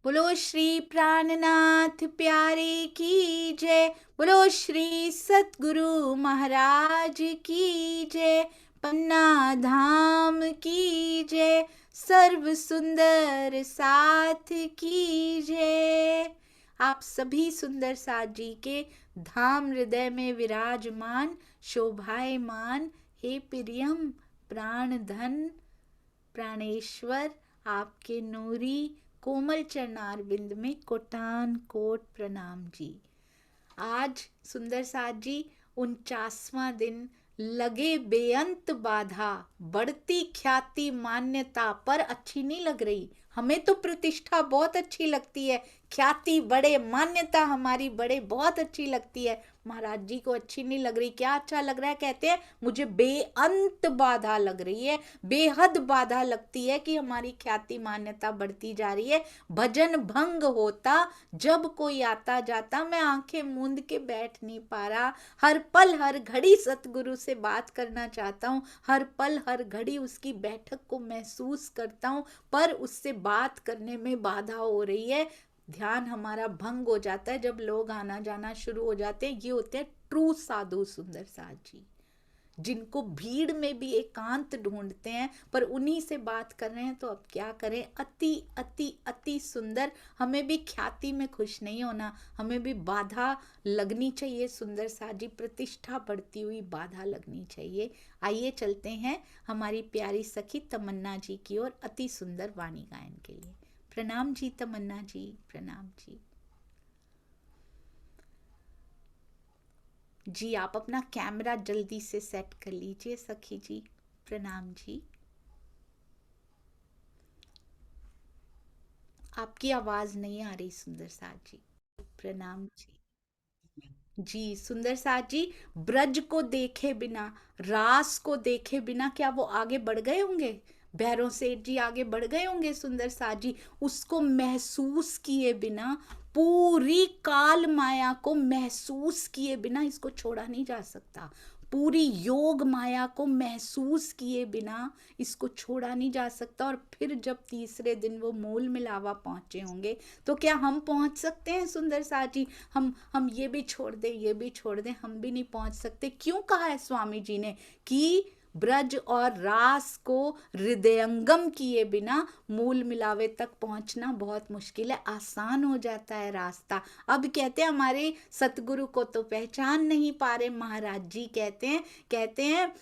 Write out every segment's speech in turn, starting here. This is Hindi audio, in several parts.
बोलो श्री प्राणनाथ प्यारे की जय। बोलो श्री सतगुरु महाराज की जय। पन्ना धाम की जय। सर्व सुंदर साथ की जय। आप सभी सुंदर साथ जी के धाम हृदय में विराजमान शोभायमान हे प्रियम प्राण धन प्राणेश्वर, आपके नूरी कोमल चरणार बिंद में कोटान कोट प्रणाम जी। आज सुंदर साथ जी 49वां दिन, लगे बेअंत बाधा, बढ़ती ख्याति मान्यता पर अच्छी नहीं लग रही। हमें तो प्रतिष्ठा बहुत अच्छी लगती है, ख्याति बढ़े, मान्यता हमारी बढ़े, बहुत अच्छी लगती है। महाराज जी को अच्छी नहीं लग रही। क्या अच्छा लग रहा है? कहते हैं मुझे बेअंत बाधा लग रही है, बेहद बाधा लगती है कि हमारी ख्याति मान्यता बढ़ती जा रही है। भजन भंग होता जब कोई आता जाता, मैं आंखें मूंद के बैठ नहीं पा रहा। हर पल हर घड़ी सतगुरु से बात करना चाहता हूँ, हर पल हर घड़ी उसकी बैठक को महसूस करता हूँ, पर उससे बात करने में बाधा हो रही है। ध्यान हमारा भंग हो जाता है जब लोग आना जाना शुरू हो जाते हैं। ये होते हैं ट्रू साधु सुंदर साथ जी, जिनको भीड़ में भी एकांत ढूंढते हैं, पर उन्हीं से बात कर रहे हैं। तो अब क्या करें? अति अति अति सुंदर। हमें भी ख्याति में खुश नहीं होना, हमें भी बाधा लगनी चाहिए सुंदर साथ जी, प्रतिष्ठा बढ़ती हुई बाधा लगनी चाहिए। आइए चलते हैं हमारी प्यारी सखी तमन्ना जी की ओर अति सुंदर वाणी गायन के लिए। प्रणाम जी तमन्ना जी, प्रणाम जी। जी आप अपना कैमरा जल्दी से सेट कर लीजिए सखी जी। प्रणाम जी। आपकी आवाज नहीं आ रही सुंदर साथ जी। प्रणाम जी। जी सुंदर साथ जी, ब्रज को देखे बिना, रास को देखे बिना क्या वो आगे बढ़ गए होंगे? भैरव सेठ जी आगे बढ़ गए होंगे सुंदर साथ जी। उसको महसूस किए बिना, पूरी काल माया को महसूस किए बिना इसको छोड़ा नहीं जा सकता। पूरी योग माया को महसूस किए बिना इसको छोड़ा नहीं जा सकता। और फिर जब तीसरे दिन वो मूल मिलावा पहुंचे होंगे, तो क्या हम पहुंच सकते हैं सुंदर साथ जी? हम ये भी छोड़ दें, ये भी छोड़ दें, हम भी नहीं पहुंच सकते। क्यों कहा है स्वामी जी ने कि ब्रज और रास को हृदयंगम किए बिना मूल मिलावे तक पहुंचना बहुत मुश्किल है, आसान हो जाता है रास्ता। अब कहते हैं हमारे सतगुरु को तो पहचान नहीं पा रहे। महाराज जी कहते हैं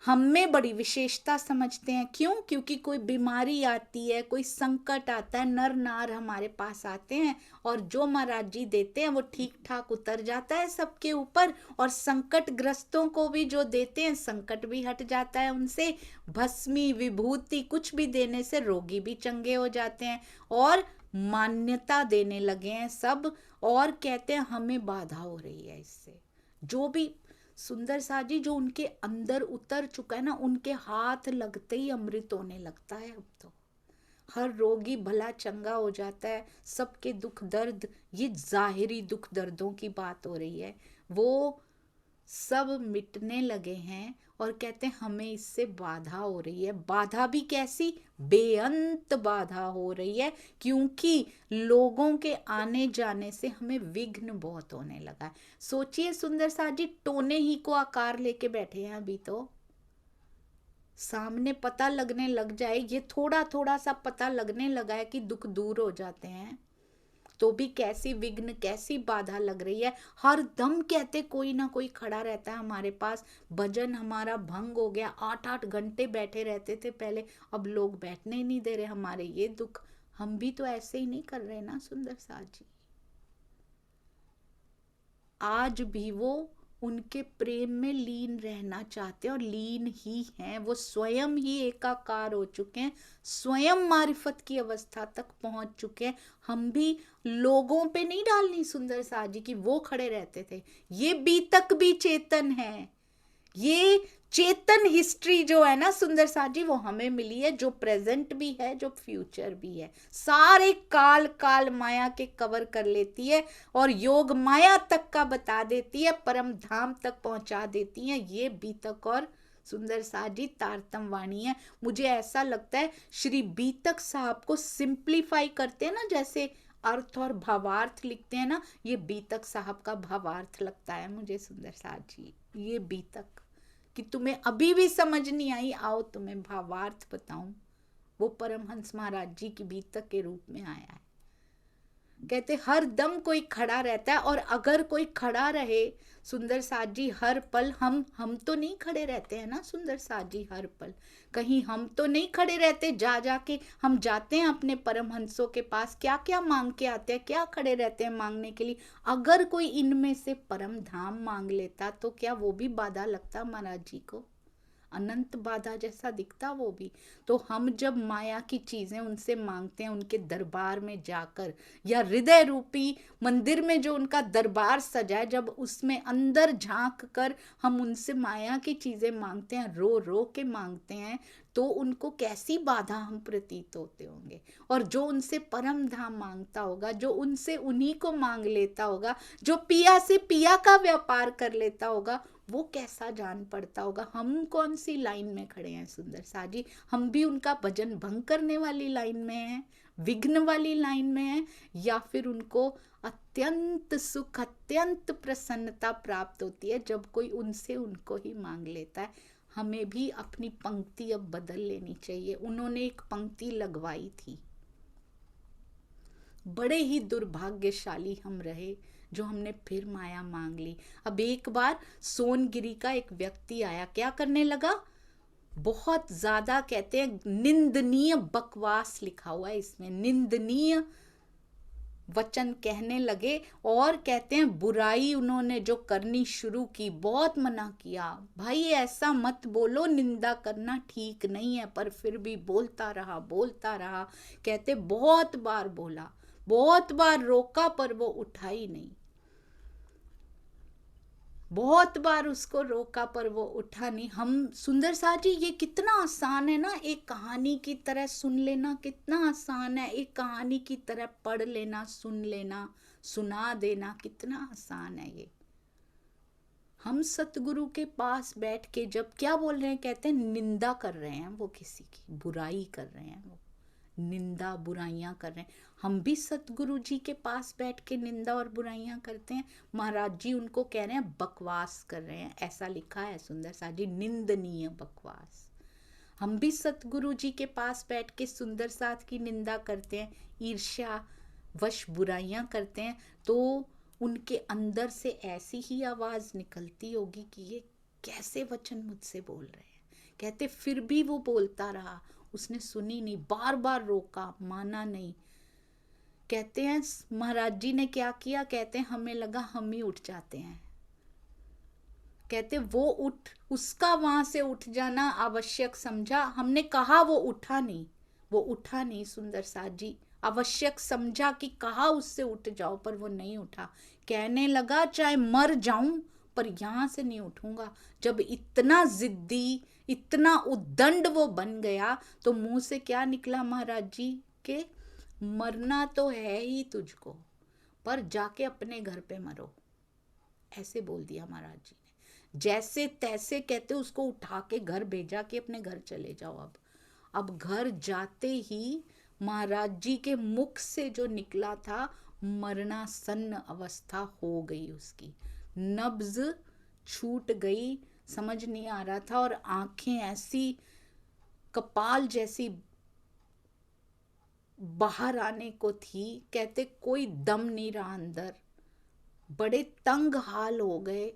हम में बड़ी विशेषता समझते हैं। क्यों? क्योंकि कोई बीमारी आती है, कोई संकट आता है, नर नार हमारे पास आते हैं, और जो महाराज जी देते हैं वो ठीक ठाक उतर जाता है सबके ऊपर। और संकट ग्रस्तों को भी जो देते हैं, संकट भी हट जाता है उनसे। भस्मी विभूति कुछ भी देने से रोगी भी चंगे हो जाते हैं, और मान्यता देने लगे हैं सब। और कहते हैं हमें बाधा हो रही है इससे। जो भी सुंदर साथ जी जो उनके अंदर उतर चुका है ना, उनके हाथ लगते ही अमृत होने लगता है। अब तो हर रोगी भला चंगा हो जाता है। सबके दुख दर्द, ये जाहिरी दुख दर्दों की बात हो रही है, वो सब मिटने लगे हैं। और कहते हैं हमें इससे बाधा हो रही है। बाधा भी कैसी? बेअंत बाधा हो रही है, क्योंकि लोगों के आने जाने से हमें विघ्न बहुत होने लगा है। सोचिए सुंदर साथ जी, टोने ही को आकार लेके बैठे हैं अभी तो। सामने पता लगने लग जाए, ये थोड़ा थोड़ा सा पता लगने लगा है कि दुख दूर हो जाते हैं, तो भी कैसी विघ्न, कैसी बाधा लग रही है। हर दम कहते कोई ना कोई खड़ा रहता है हमारे पास। भजन हमारा भंग हो गया, 8-8 घंटे बैठे रहते थे पहले, अब लोग बैठने ही नहीं दे रहे। हमारे ये दुख, हम भी तो ऐसे ही नहीं कर रहे ना सुंदर साथ जी। आज भी वो उनके प्रेम में लीन रहना चाहते हैं, और लीन ही हैं। वो स्वयं ही एकाकार हो चुके हैं, स्वयं मारिफत की अवस्था तक पहुंच चुके हैं। हम भी लोगों पे नहीं डालनी सुंदर साथ जी की वो खड़े रहते थे। ये बीतक भी चेतन है। ये चेतन हिस्ट्री जो है ना सुंदर साथ जी, वो हमें मिली है, जो प्रेजेंट भी है, जो फ्यूचर भी है। सारे काल काल माया के कवर कर लेती है, और योग माया तक का बता देती है, परम धाम तक पहुंचा देती है। ये बीतक और सुंदर साथ जी तारतम वाणी है। मुझे ऐसा लगता है श्री बीतक साहब को सिंप्लीफाई करते हैं ना, जैसे अर्थ और भावार्थ लिखते हैं ना, ये बीतक साहब का भावार्थ लगता है मुझे सुंदर साथ जी। ये बीतक कि तुम्हें अभी भी समझ नहीं आई, आओ तुम्हें भावार्थ बताऊं, वो परमहंस महाराज जी की बीतक के रूप में आया है। कहते हर दम कोई खड़ा रहता है, और अगर कोई खड़ा रहे सुंदर साथ जी हर पल, हम तो नहीं खड़े रहते हैं ना सुंदर साथ जी हर पल, कहीं हम तो नहीं खड़े रहते, जा जाके हम जाते हैं अपने परमहंसों के पास, क्या क्या मांग के आते हैं, क्या खड़े रहते हैं मांगने के लिए। अगर कोई इनमें से परम धाम मांग लेता तो क्या वो भी बाधा लगता महाराज जी को? अनंत बाधा जैसा दिखता वो भी। तो हम जब माया की चीजें उनसे मांगते हैं, उनके दरबार में जाकर, या हृदय रूपी मंदिर में जो उनका दरबार सजा है, जब उसमें अंदर झांक कर हम उनसे माया की चीजें मांगते हैं, रो रो के मांगते हैं, तो उनको कैसी बाधा हम प्रतीत होते होंगे। और जो उनसे परम धाम मांगता होगा, जो उनसे उन्हीं को मांग लेता होगा, जो पिया से पिया का व्यापार कर लेता होगा, वो कैसा जान पड़ता होगा। हम कौन सी लाइन में खड़े हैं सुंदर सा जी? हम भी उनका भजन भंग करने वाली लाइन में हैं, विघ्न वाली लाइन में हैं, या फिर उनको अत्यंत सुख, अत्यंत प्रसन्नता प्राप्त होती है जब कोई उनसे उनको ही मांग लेता है। हमें भी अपनी पंक्ति अब बदल लेनी चाहिए। उन्होंने एक पंक्ति लगवाई थी, बड़े ही दुर्भाग्यशाली हम रहे जो हमने फिर माया मांग ली। अब एक बार सोनगिरी का एक व्यक्ति आया, क्या करने लगा, बहुत ज्यादा कहते हैं निंदनीय बकवास लिखा हुआ है इसमें, निंदनीय वचन कहने लगे, और कहते हैं बुराई उन्होंने जो करनी शुरू की, बहुत मना किया, भाई ऐसा मत बोलो, निंदा करना ठीक नहीं है, पर फिर भी बोलता रहा बोलता रहा। कहते बहुत बार बोला, बहुत बार रोका, पर वो उठा ही नहीं। बहुत बार उसको रोका पर वो उठा नहीं। हम सुंदर साथ जी, ये कितना आसान है ना, एक कहानी की तरह सुन लेना कितना आसान है, एक कहानी की तरह पढ़ लेना, सुन लेना, सुना देना कितना आसान है ये। हम सतगुरु के पास बैठ के जब क्या बोल रहे हैं, कहते हैं निंदा कर रहे हैं, वो किसी की बुराई कर रहे हैं, वो निंदा बुराइयां कर रहे हैं। हम भी सतगुरु जी के पास बैठ के निंदा और बुराइयां करते हैं। महाराज जी उनको कह रहे हैं बकवास कर रहे हैं, ऐसा लिखा है सुंदर साथ जी, निंदनीय बकवास। हम भी सतगुरु जी के पास बैठ के सुंदर साथ की निंदा करते हैं, ईर्ष्या वश बुराइयां करते हैं, तो उनके अंदर से ऐसी ही आवाज निकलती होगी कि ये कैसे वचन मुझसे बोल रहे हैं। कहते फिर भी वो बोलता रहा, उसने सुनी नहीं, बार बार रोका, माना नहीं। कहते हैं महाराज जी ने क्या किया, कहते हैं हमें लगा हम ही उठ जाते हैं। कहते वो उठ, उसका वहां से उठ जाना आवश्यक समझा, हमने कहा वो उठा नहीं, वो उठा नहीं सुंदर साथ जी, आवश्यक समझा कि कहा उससे उठ जाओ, पर वो नहीं उठा। कहने लगा चाहे मर जाऊं पर यहां से नहीं उठूंगा। जब इतना जिद्दी, इतना उद्दंड वो बन गया, तो मुंह से क्या निकला महाराज जी के, मरना तो है ही तुझको, पर जाके अपने घर पे मरो, ऐसे बोल दिया महाराज जी ने। जैसे तैसे कहते उसको उठा के घर भेजा कि अपने घर चले जाओ। अब घर जाते ही महाराज जी के मुख से जो निकला था, मरणासन्न अवस्था हो गई उसकी, नब्ज छूट गई, समझ नहीं आ रहा था, और आंखें ऐसी कपाल जैसी बाहर आने को थी। कहते कोई दम नहीं रहा अंदर, बड़े तंग हाल हो गए,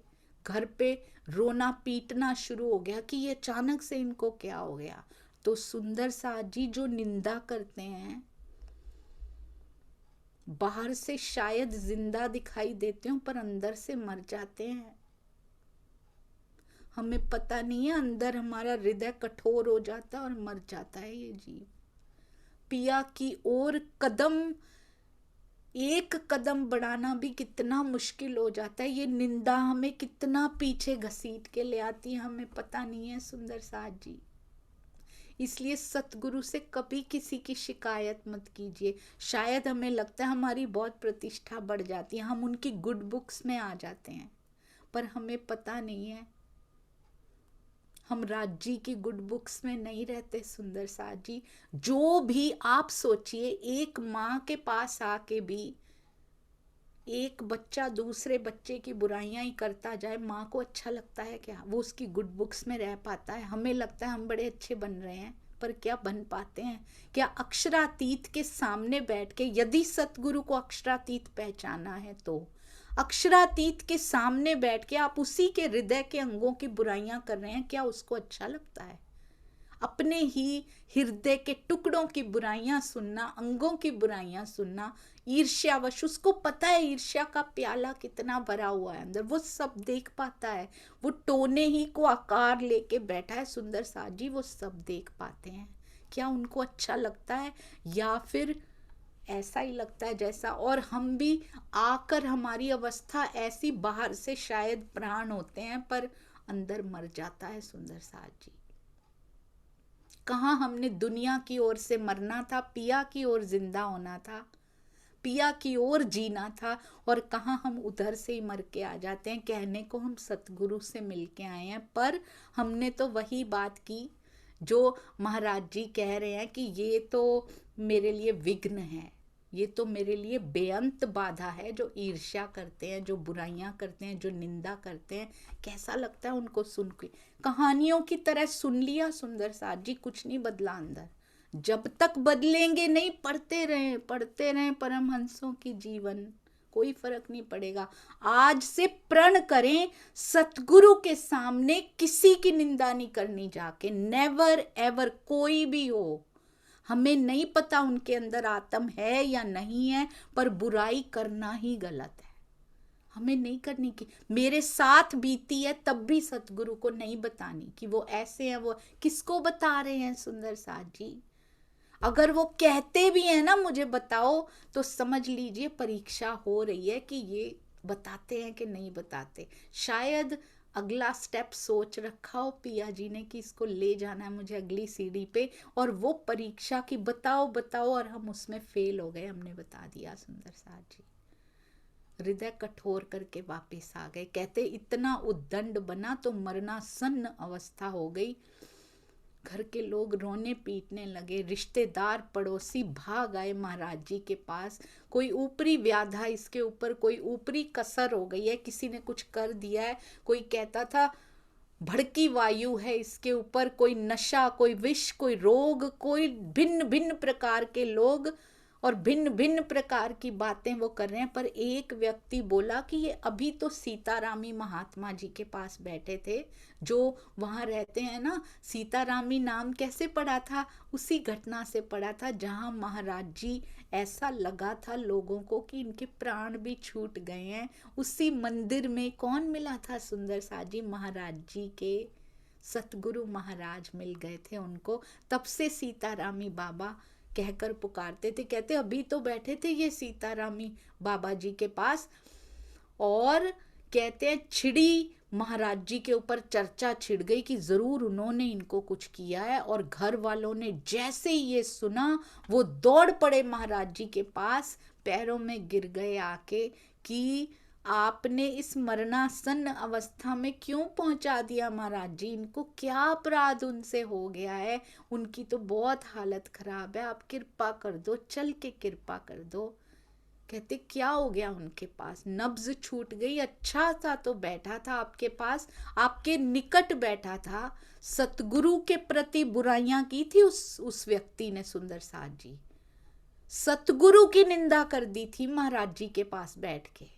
घर पे रोना पीटना शुरू हो गया कि ये अचानक से इनको क्या हो गया। तो सुंदर साथ जी जो निंदा करते हैं, बाहर से शायद जिंदा दिखाई देते हो पर अंदर से मर जाते हैं। हमें पता नहीं है, अंदर हमारा हृदय कठोर हो जाता है और मर जाता है ये जीव। पिया की ओर एक कदम बढ़ाना भी कितना मुश्किल हो जाता है। ये निंदा हमें कितना पीछे घसीट के ले आती है, हमें पता नहीं है सुंदर साथ जी। इसलिए सतगुरु से कभी किसी की शिकायत मत कीजिए। शायद हमें लगता है हमारी बहुत प्रतिष्ठा बढ़ जाती है, हम उनकी गुड बुक्स में आ जाते हैं, पर हमें पता नहीं है हम राज जी की गुड बुक्स में नहीं रहते सुंदर साथ जी। जो भी आप सोचिए, एक माँ के पास आके भी एक बच्चा दूसरे बच्चे की बुराइयां ही करता जाए, माँ को अच्छा लगता है क्या? वो उसकी गुड बुक्स में रह पाता है? हमें लगता है हम बड़े अच्छे बन रहे हैं, पर क्या बन पाते हैं? क्या अक्षरातीत के सामने बैठ के, यदि सतगुरु को अक्षरातीत पहचाना है तो अक्षरातीत के सामने बैठ के आप उसी के हृदय के अंगों की बुराइयां कर रहे हैं, क्या उसको अच्छा लगता है? अपने ही हृदय के टुकड़ों की बुराइयां सुनना, अंगों की बुराइयां सुनना, ईर्ष्यावश, उसको पता है ईर्ष्या का प्याला कितना भरा हुआ है अंदर, वो सब देख पाता है। वो टोने ही को आकार लेके बैठा है सुंदर साथ जी, वो सब देख पाते हैं। क्या उनको अच्छा लगता है? या फिर ऐसा ही लगता है जैसा, और हम भी आकर हमारी अवस्था ऐसी, बाहर से शायद प्राण होते हैं पर अंदर मर जाता है सुंदर साथ जी। कहाँ हमने दुनिया की ओर से मरना था, पिया की ओर जिंदा होना था, पिया की ओर जीना था, और कहाँ हम उधर से ही मर के आ जाते हैं। कहने को हम सतगुरु से मिल के आए हैं, पर हमने तो वही बात की जो महाराज जी कह रहे हैं कि ये तो मेरे लिए विघ्न है, ये तो मेरे लिए बेअंत बाधा है। जो ईर्ष्या करते हैं, जो बुराइयां करते हैं, जो निंदा करते हैं, कैसा लगता है उनको सुन के? कहानियों की तरह सुन लिया सुंदर साथ जी, कुछ नहीं बदला अंदर। जब तक बदलेंगे नहीं, पढ़ते रहें परमहंसों की जीवन, कोई फर्क नहीं पड़ेगा। आज से प्रण करें, सतगुरु के सामने किसी की निंदा नहीं करनी जाके, नेवर एवर, कोई भी हो। हमें नहीं पता उनके अंदर आत्म है या नहीं है, पर बुराई करना ही गलत है, हमें नहीं करनी। की मेरे साथ बीती है तब भी सतगुरु को नहीं बतानी कि वो ऐसे हैं। वो किसको बता रहे हैं सुंदर साथ जी? अगर वो कहते भी हैं ना मुझे बताओ, तो समझ लीजिए परीक्षा हो रही है कि ये बताते हैं कि नहीं बताते। शायद अगला स्टेप सोच रखा हो पिया जी ने कि इसको ले जाना है मुझे अगली सीढ़ी पे, और वो परीक्षा की बताओ बताओ, और हम उसमें फेल हो गए, हमने बता दिया सुंदर साथ जी। हृदय कठोर करके वापस आ गए। कहते इतना उद्दंड बना तो मरना सन्न अवस्था हो गई। घर के लोग रोने पीटने लगे, रिश्तेदार पड़ोसी भाग आए महाराज जी के पास। कोई ऊपरी व्याधा इसके ऊपर, कोई ऊपरी कसर हो गई है, किसी ने कुछ कर दिया है। कोई कहता था भड़की वायु है इसके ऊपर, कोई नशा, कोई विष, कोई रोग, कोई भिन्न भिन्न प्रकार के लोग और भिन्न भिन्न प्रकार की बातें वो कर रहे हैं। पर एक व्यक्ति बोला कि ये अभी तो सीतारामी महात्मा जी के पास बैठे थे, जो वहाँ रहते हैं ना। सीतारामी नाम कैसे पड़ा था? उसी घटना से पड़ा था जहाँ महाराज जी, ऐसा लगा था लोगों को कि इनके प्राण भी छूट गए हैं। उसी मंदिर में कौन मिला था सुंदर साथ जी? महाराज जी के सतगुरु महाराज मिल गए थे उनको। तब से सीतारामी बाबा कहकर पुकारते थे। कहते अभी तो बैठे थे ये सीतारामी बाबा जी के पास, और कहते हैं छिड़ी महाराज जी के ऊपर चर्चा छिड़ गई कि जरूर उन्होंने इनको कुछ किया है। और घर वालों ने जैसे ही ये सुना, वो दौड़ पड़े महाराज जी के पास, पैरों में गिर गए आके कि आपने इस मरणासन्न अवस्था में क्यों पहुंचा दिया महाराज जी? इनको क्या अपराध उनसे हो गया है? उनकी तो बहुत हालत खराब है, आप कृपा कर दो, चल के कृपा कर दो। कहते क्या हो गया उनके पास? नब्ज छूट गई। अच्छा था तो बैठा था आपके पास, आपके निकट बैठा था। सतगुरु के प्रति बुराइयां की थी उस व्यक्ति ने सुंदर साथ जी। सतगुरु की निंदा कर दी थी महाराज जी के पास बैठ के।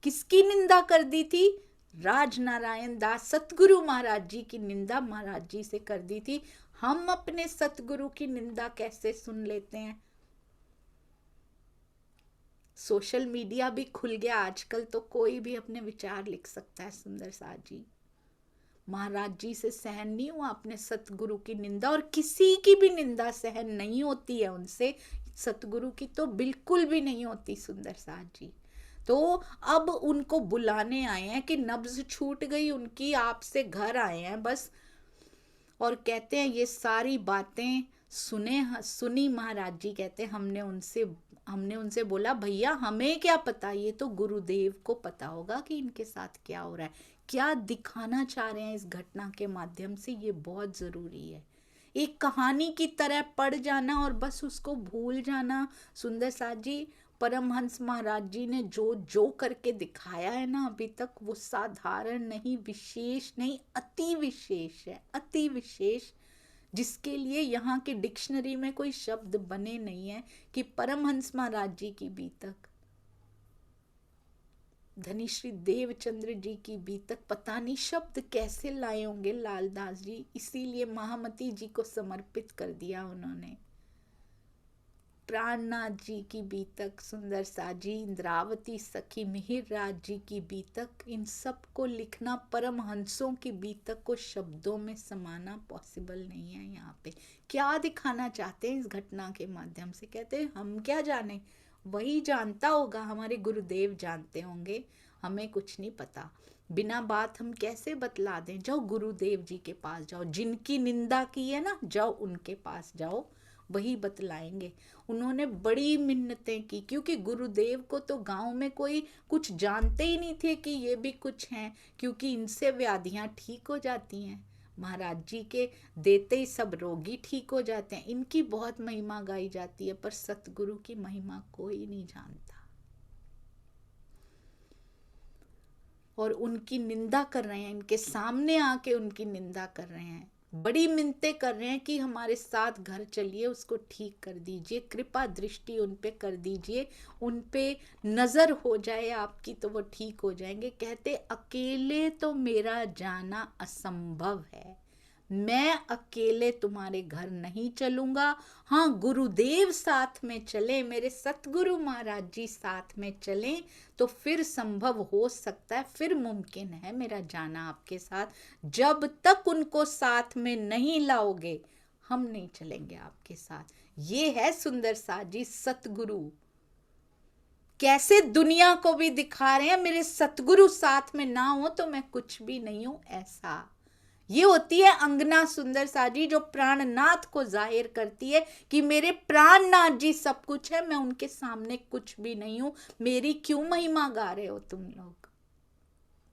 किसकी निंदा कर दी थी? राजनारायण दास सतगुरु महाराज जी की निंदा महाराज जी से कर दी थी। हम अपने सतगुरु की निंदा कैसे सुन लेते हैं? सोशल मीडिया भी खुल गया आजकल, तो कोई भी अपने विचार लिख सकता है सुंदर साथ जी। महाराज जी से सहन नहीं हुआ अपने सतगुरु की निंदा, और किसी की भी निंदा सहन नहीं होती है उनसे, सतगुरु की तो बिल्कुल भी नहीं होती सुंदर साथ जी। तो अब उनको बुलाने आए हैं कि नब्ज छूट गई उनकी, आपसे घर आए हैं बस। और कहते हैं ये सारी बातें सुनी महाराज जी। कहते हैं हमने उनसे बोला भैया हमें क्या पता, ये तो गुरुदेव को पता होगा कि इनके साथ क्या हो रहा है। क्या दिखाना चाह रहे हैं इस घटना के माध्यम से, ये बहुत जरूरी है। एक कहानी की तरह पढ़ जाना और बस उसको भूल जाना। सुंदर साथ जी, परमहंस महाराज जी ने जो जो करके दिखाया है ना अभी तक, वो साधारण नहीं, विशेष नहीं, अति विशेष है, अति विशेष, जिसके लिए यहाँ की डिक्शनरी में कोई शब्द बने नहीं है कि परमहंस महाराज जी की बीतक, धनीश्री देवचंद्र जी की बीतक, पता नहीं शब्द कैसे लाए होंगे लालदास जी, इसीलिए महामती जी को समर्पित कर दिया उन्होंने। प्राणनाथ जी की बीतक, सुंदर सा जी, इंद्रावती सखी, मिहिर राज जी की बीतक, इन सब को लिखना, परमहंसों की बीतक को शब्दों में समाना पॉसिबल नहीं है। यहाँ पे क्या दिखाना चाहते हैं इस घटना के माध्यम से, कहते हैं हम क्या जाने, वही जानता होगा, हमारे गुरुदेव जानते होंगे, हमें कुछ नहीं पता। बिना बात हम कैसे बतला दें? जाओ गुरुदेव जी के पास जाओ, जिनकी निंदा की है ना, जाओ उनके पास जाओ, वही बतलाएंगे। उन्होंने बड़ी मिन्नतें की, क्योंकि गुरुदेव को तो गांव में कोई कुछ जानते ही नहीं थे कि ये भी कुछ हैं, क्योंकि इनसे व्याधियां ठीक हो जाती हैं, महाराज जी के देते ही सब रोगी ठीक हो जाते हैं। इनकी बहुत महिमा गाई जाती है, पर सतगुरु की महिमा कोई नहीं जानता, और उनकी निंदा कर रहे हैं, इनके सामने आके उनकी निंदा कर रहे हैं, बड़ी मिन्नतें कर रहे हैं कि हमारे साथ घर चलिए, उसको ठीक कर दीजिए, कृपा दृष्टि उन पे कर दीजिए, उन पे नजर हो जाए आपकी तो वो ठीक हो जाएंगे। कहते अकेले तो मेरा जाना असंभव है, मैं अकेले तुम्हारे घर नहीं चलूंगा, हाँ गुरुदेव साथ में चले, मेरे सतगुरु महाराज जी साथ में चलें तो फिर संभव हो सकता है, फिर मुमकिन है मेरा जाना आपके साथ। जब तक उनको साथ में नहीं लाओगे हम नहीं चलेंगे आपके साथ। ये है सुंदर साथ जी सतगुरु, कैसे दुनिया को भी दिखा रहे हैं मेरे सतगुरु साथ में ना हो तो मैं कुछ भी नहीं हूं, ऐसा। ये होती है अंगना सुंदर सा जी, जो प्राणनाथ को जाहिर करती है कि मेरे प्राणनाथ जी सब कुछ है, मैं उनके सामने कुछ भी नहीं हूं, मेरी क्यों महिमा गा रहे हो तुम लोग।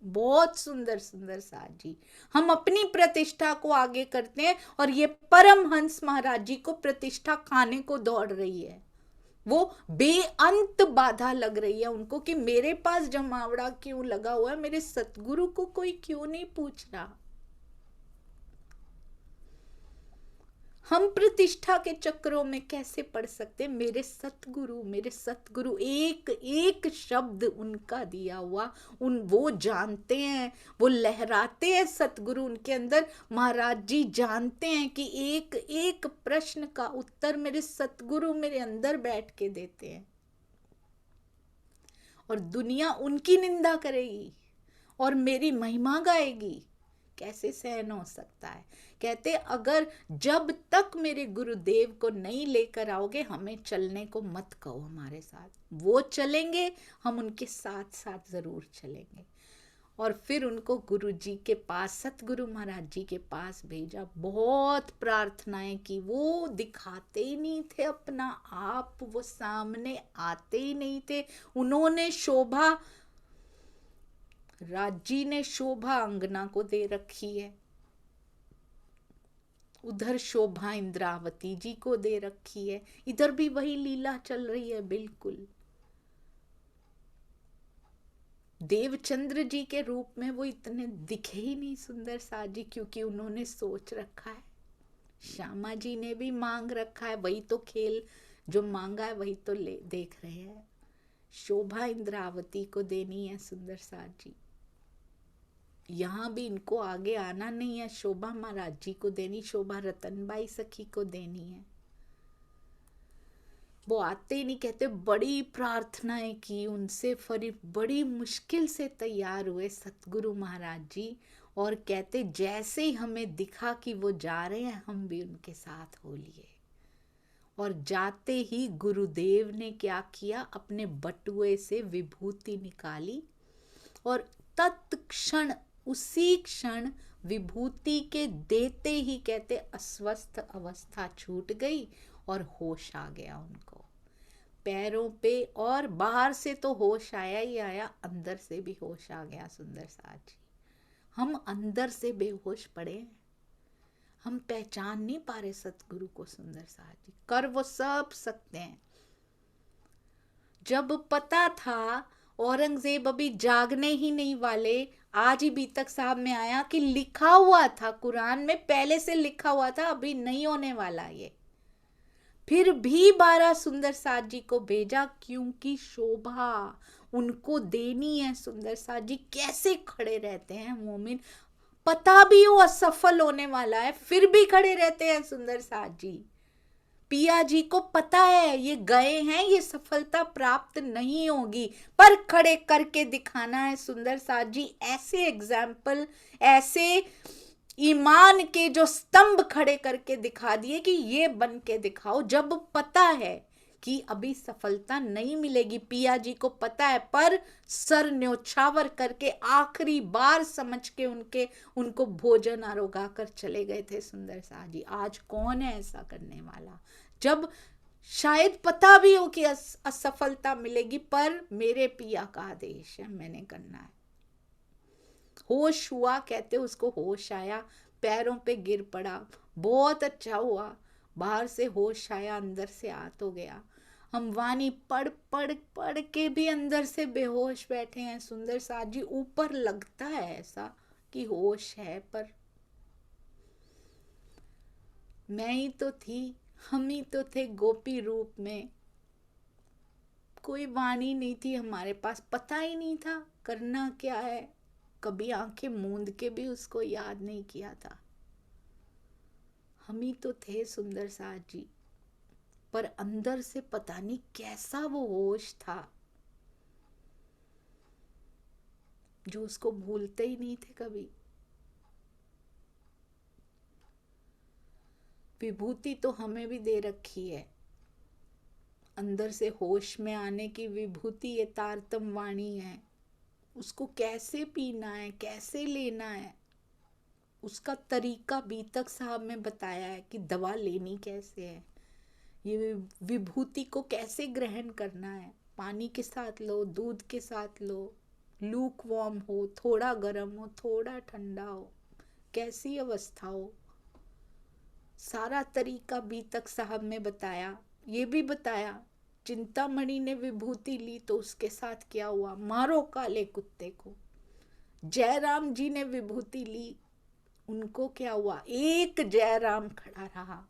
बहुत सुंदर सुंदर सा जी, हम अपनी प्रतिष्ठा को आगे करते हैं और ये परमहंस महाराज जी को प्रतिष्ठा खाने को दौड़ रही है, वो बेअंत बाधा लग रही है उनको कि मेरे पास जमावड़ा क्यों लगा हुआ है, मेरे सतगुरु को कोई क्यों नहीं पूछ रहा। हम प्रतिष्ठा के चक्रों में कैसे पड़ सकते? मेरे सतगुरु, एक एक शब्द उनका दिया हुआ, वो जानते हैं, वो लहराते हैं सतगुरु उनके अंदर। महाराज जी जानते हैं कि एक एक प्रश्न का उत्तर मेरे सतगुरु मेरे अंदर बैठ के देते हैं, और दुनिया उनकी निंदा करेगी और मेरी महिमा गाएगी, कैसे सहन हो सकता है? कहते अगर जब तक मेरे गुरुदेव को नहीं लेकर आओगे हमें चलने को मत कहो हमारे साथ, वो चलेंगे हम उनके साथ साथ जरूर चलेंगे। और फिर उनको गुरु जी के पास, सतगुरु महाराज जी के पास भेजा, बहुत प्रार्थनाएं की, वो दिखाते ही नहीं थे अपना आप, वो सामने आते ही नहीं थे। उन्होंने शोभा, राज जी ने शोभा अंगना को दे रखी है, उधर शोभा इंद्रावती जी को दे रखी है, इधर भी वही लीला चल रही है बिल्कुल। देवचंद्र जी के रूप में वो इतने दिखे ही नहीं सुंदर सा जी, क्योंकि उन्होंने सोच रखा है, श्यामा जी ने भी मांग रखा है, वही तो खेल जो मांगा है वही तो देख रहे हैं। शोभा इंद्रावती को देनी है सुंदर सा जी, यहाँ भी इनको आगे आना नहीं है, शोभा महाराज जी को देनी, शोभा रतनबाई सखी को देनी है। वो आते ही नहीं, कहते बड़ी प्रार्थनाएं की उनसे, फिर बड़ी मुश्किल से तैयार हुए सतगुरु महाराज जी, और कहते जैसे ही हमें दिखा कि वो जा रहे हैं हम भी उनके साथ हो लिए। और जाते ही गुरुदेव ने क्या किया, अपने बटुए से विभूति निकाली और तत्क्षण, उसी क्षण विभूति के देते ही कहते अस्वस्थ अवस्था छूट गई और होश आ गया उनको पैरों पे, और बाहर से तो होश आया ही आया, अंदर से भी होश आ गया सुंदर सा जी। हम अंदर से बेहोश पड़े हैं, हम पहचान नहीं पा रहे सतगुरु को। सुंदर साहब जी कर वो सब सकते हैं। जब पता था औरंगजेब अभी जागने ही नहीं वाले, आज ही बीतक साहब में आया कि लिखा हुआ था कुरान में, पहले से लिखा हुआ था, अभी नहीं होने वाला ये। फिर भी 12 सुंदर साथ जी को भेजा, क्योंकि शोभा उनको देनी है। सुंदर साथ जी कैसे खड़े रहते हैं मोमिन, पता भी वो असफल होने वाला है फिर भी खड़े रहते हैं सुंदर साथ जी। पिया जी को पता है ये गए हैं, ये सफलता प्राप्त नहीं होगी, पर खड़े करके दिखाना है सुंदर साथ जी। ऐसे एग्जाम्पल, ऐसे ईमान के जो स्तंभ खड़े करके दिखा दिए कि ये बन के दिखाओ। जब पता है कि अभी सफलता नहीं मिलेगी, पिया जी को पता है, पर सर न्योछावर करके आखिरी बार समझ के उनको भोजन आरोगा कर चले गए थे सुंदर साथ जी। आज कौन है ऐसा करने वाला? जब शायद पता भी हो कि असफलता मिलेगी, पर मेरे पिया का आदेश है, मैंने करना है। होश हुआ, कहते उसको होश आया, पैरों पे गिर पड़ा, बहुत अच्छा हुआ, बाहर से होश आया, अंदर से आ तो गया। हम वाणी पढ़ पढ़ पढ़ के भी अंदर से बेहोश बैठे हैं सुंदर साथ जी। ऊपर लगता है ऐसा कि होश है, पर मैं ही तो थी, हम ही तो थे गोपी रूप में। कोई वाणी नहीं थी हमारे पास, पता ही नहीं था करना क्या है। कभी आंखें मूंद के भी उसको याद नहीं किया था। हम ही तो थे सुंदर साथ जी, पर अंदर से पता नहीं कैसा वो होश था जो उसको भूलते ही नहीं थे कभी। विभूति तो हमें भी दे रखी है, अंदर से होश में आने की विभूति, ये तारतम वाणी है। उसको कैसे पीना है, कैसे लेना है, उसका तरीका बीतक साहब में बताया है कि दवा लेनी कैसे है, ये विभूति को कैसे ग्रहण करना है। पानी के साथ लो, दूध के साथ लो, लूक वार्म हो, थोड़ा गर्म हो, थोड़ा ठंडा हो, कैसी अवस्था हो, सारा तरीका बीतक साहब में बताया। ये भी बताया चिंतामणि ने विभूति ली तो उसके साथ क्या हुआ, मारो काले कुत्ते को। जयराम जी ने विभूति ली, उनको क्या हुआ, एक जयराम खड़ा रहा।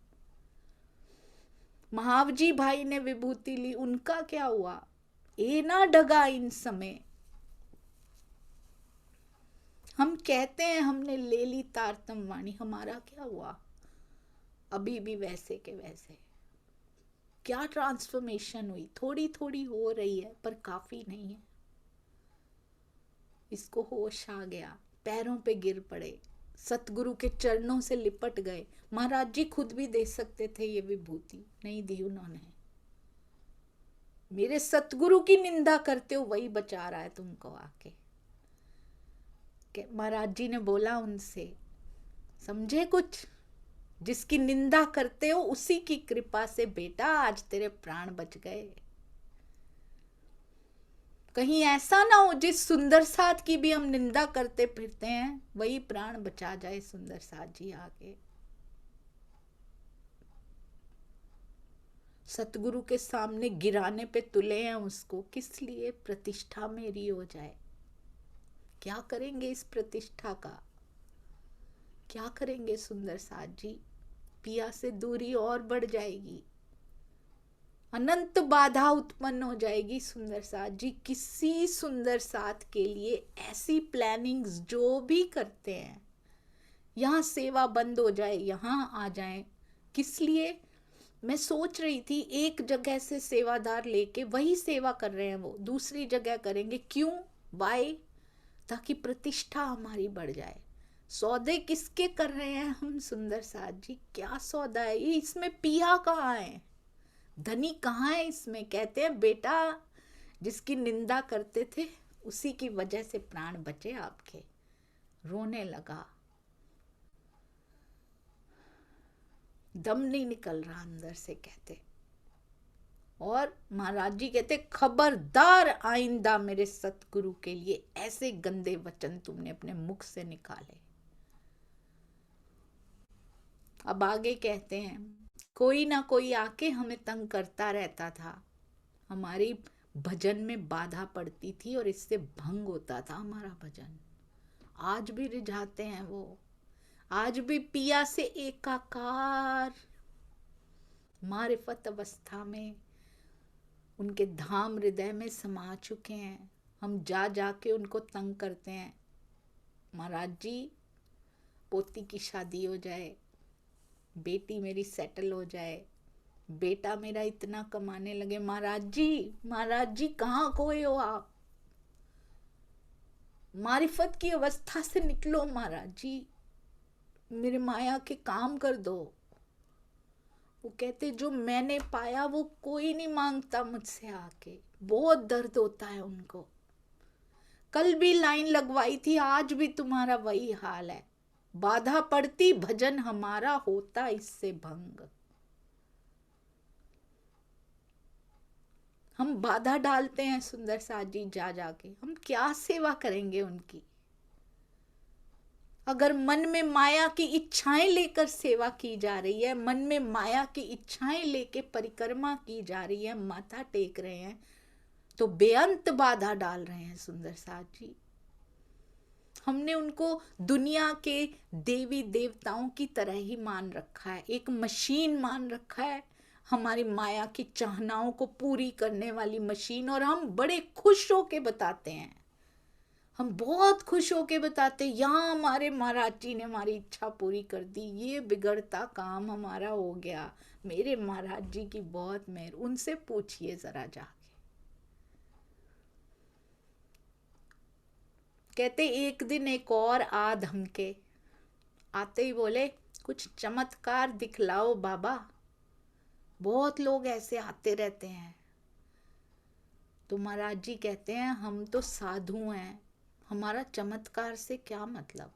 महावजी भाई ने विभूति ली, उनका क्या हुआ, ए ना डगा इन समय। हम कहते हैं हमने ले ली तारतम वाणी, हमारा क्या हुआ, अभी भी वैसे के वैसे। क्या ट्रांसफॉर्मेशन हुई, थोड़ी थोड़ी हो रही है पर काफी नहीं है। इसको होश आ गया, पैरों पे गिर पड़े, सतगुरु के चरणों से लिपट गए। महाराज जी खुद भी दे सकते थे ये विभूति, नहीं दी उन्होंने। मेरे सतगुरु की निंदा करते हो, वही बचा रहा है तुमको आके। महाराज जी ने बोला उनसे, समझे कुछ, जिसकी निंदा करते हो उसी की कृपा से बेटा आज तेरे प्राण बच गए। कहीं ऐसा ना हो जिस सुंदर साथ की भी हम निंदा करते फिरते हैं, वही प्राण बचा जाए सुंदर साथ जी आगे। सतगुरु के सामने गिराने पे तुले हैं उसको, किस लिए, प्रतिष्ठा मेरी हो जाए। क्या करेंगे इस प्रतिष्ठा का, क्या करेंगे सुंदर साथ जी। पिया से दूरी और बढ़ जाएगी, अनंत बाधा उत्पन्न हो जाएगी सुंदर साथ जी। किसी सुंदर साथ के लिए ऐसी प्लानिंग्स जो भी करते हैं, यहाँ सेवा बंद हो जाए, यहाँ आ जाए, किस लिए। मैं सोच रही थी एक जगह से सेवादार लेके वही सेवा कर रहे हैं, वो दूसरी जगह करेंगे, क्यों, वाई, ताकि प्रतिष्ठा हमारी बढ़ जाए। सौदे किसके कर रहे हैं हम सुंदर साथ जी, क्या सौदा है ये, इसमें पिया कहाँ है, धनी कहाँ है इसमें। कहते हैं बेटा जिसकी निंदा करते थे उसी की वजह से प्राण बचे आपके। रोने लगा, दम नहीं निकल रहा अंदर से, कहते और महाराज जी कहते खबरदार आइंदा मेरे सतगुरु के लिए ऐसे गंदे वचन तुमने अपने मुख से निकाले। अब आगे कहते हैं कोई ना कोई आके हमें तंग करता रहता था, हमारी भजन में बाधा पड़ती थी और इससे भंग होता था हमारा भजन। आज भी रिझाते हैं वो, आज भी पिया से एकाकार मारिफत अवस्था में उनके धाम हृदय में समा चुके हैं। हम जा जाके उनको तंग करते हैं, महाराज जी पोती की शादी हो जाए, बेटी मेरी सेटल हो जाए, बेटा मेरा इतना कमाने लगे। महाराज जी कहाँ खोए हो आप? मारिफत की अवस्था से निकलो महाराज जी, मेरे माया के काम कर दो। वो कहते जो मैंने पाया वो कोई नहीं मांगता मुझसे आके, बहुत दर्द होता है उनको। कल भी लाइन लगवाई थी, आज भी तुम्हारा वही हाल है, बाधा पड़ती भजन हमारा होता इससे भंग। हम बाधा डालते हैं सुंदर साथ जी जा जाके, हम क्या सेवा करेंगे उनकी? अगर मन में माया की इच्छाएं लेकर सेवा की जा रही है, मन में माया की इच्छाएं लेके परिक्रमा की जा रही है, माथा टेक रहे हैं, तो बेअंत बाधा डाल रहे हैं सुंदर साथ जी। हमने उनको दुनिया के देवी देवताओं की तरह ही मान रखा है, एक मशीन मान रखा है, हमारी माया की चाहनाओं को पूरी करने वाली मशीन। और हम बड़े खुश होके बताते हैं, हम बहुत खुश होके बताते यहाँ हमारे महाराज जी ने हमारी इच्छा पूरी कर दी, ये बिगड़ता काम हमारा हो गया, मेरे महाराज जी की बहुत मेहर। उनसे पूछिए जरा जाके। कहते एक दिन एक और आ धमके, आते ही बोले कुछ चमत्कार दिखलाओ बाबा। बहुत लोग ऐसे आते रहते हैं। तो महाराज जी कहते हैं हम तो साधु हैं, हमारा चमत्कार से क्या मतलब?